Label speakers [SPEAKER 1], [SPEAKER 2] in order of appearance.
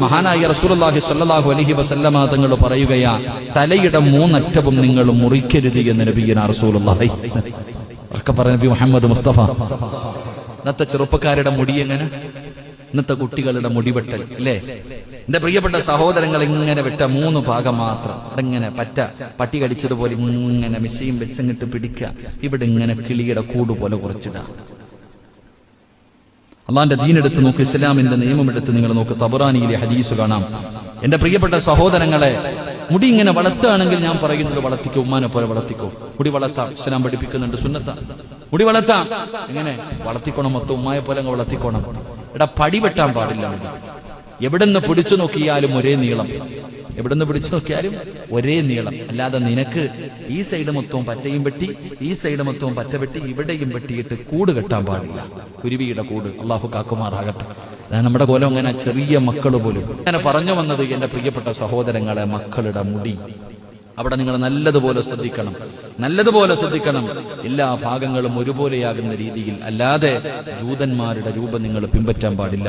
[SPEAKER 1] മഹാനായ റസൂലുള്ളാഹി സ്വല്ലല്ലാഹു അലൈഹി വസല്ലമ തങ്ങൾ പറയുകയാ, തലയുടെ 3 അറ്റവും നിങ്ങൾ മുറിക്കരുത് എന്ന് നബിയുനാ റസൂലുള്ളാഹി ഒക്കെ പറഞ്ഞ നബി മുഹമ്മദ് മുസ്തഫ. ഇന്നത്തെ ചെറുപ്പക്കാരുടെ മുടി എങ്ങനെ, ഇന്നത്തെ കുട്ടികളുടെ മുടിവെട്ടൽ അല്ലേ? എന്റെ പ്രിയപ്പെട്ട സഹോദരങ്ങൾ, ഇങ്ങനെ വെട്ട 3 ഭാഗം മാത്രം. ഇങ്ങനെ പട്ടി കടിച്ചതുപോലെ ഇങ്ങനെ മിശയും വെച്ചങ്ങിട്ട് പിടിക്കുക, ഇവിടെ ഇങ്ങനെ കിളിയുടെ കൂട് പോലെ കുറച്ചിടുക. അള്ളാന്റെ ദീനെടുത്ത് നോക്ക്, ഇസ്ലാമിന്റെ നിയമമെടുത്ത് നിങ്ങൾ നോക്ക്. തബറാനിയിലെ ഹദീസ് കാണാം. എന്റെ പ്രിയപ്പെട്ട സഹോദരങ്ങളെ, മുടി ഇങ്ങനെ വളർത്തുകയാണെങ്കിൽ ഞാൻ പറയുന്നത് വളർത്തിക്കോ, ഉമ്മാനെ പോലെ വളർത്തിക്കോ. മുടി വളർത്താം, ഇസ്ലാം പഠിപ്പിക്കുന്നുണ്ട്, സുന്നത്ത. മുടി വളർത്താം, എങ്ങനെ വളർത്തിക്കോണം? മൊത്തം ഉമ്മായ പോലെ അങ്ങ് വളർത്തിക്കോണം. പടി വെട്ടാൻ പാടില്ല. എവിടെന്ന് പിടിച്ചു നോക്കിയാലും ഒരേ നീളം, എവിടെന്ന് പിടിച്ചു നോക്കിയാലും ഒരേ നീളം. അല്ലാതെ നിനക്ക് ഈ സൈഡ് മൊത്തവും പറ്റയും വെട്ടി, ഈ സൈഡ് മൊത്തവും പറ്റ വെട്ടി, ഇവിടെയും വെട്ടിയിട്ട് കൂട് കെട്ടാൻ പാടില്ല. കുരുവിയുടെ കൂട്. അള്ളാഹു കാക്കുമാറാകട്ടെ. നമ്മുടെ കോലം അങ്ങനെ ചെറിയ മക്കൾ പോലും. അങ്ങനെ പറഞ്ഞു വന്നത് എന്റെ പ്രിയപ്പെട്ട സഹോദരങ്ങളെ, മക്കളുടെ മുടി അവിടെ നിങ്ങൾ നല്ലതുപോലെ ശ്രദ്ധിക്കണം, നല്ലതുപോലെ ശ്രദ്ധിക്കണം. എല്ലാ ഭാഗങ്ങളും ഒരുപോലെയാകുന്ന രീതിയിൽ, അല്ലാതെ ജൂതന്മാരുടെ രൂപം നിങ്ങൾ പിൻപറ്റാൻ പാടില്ല.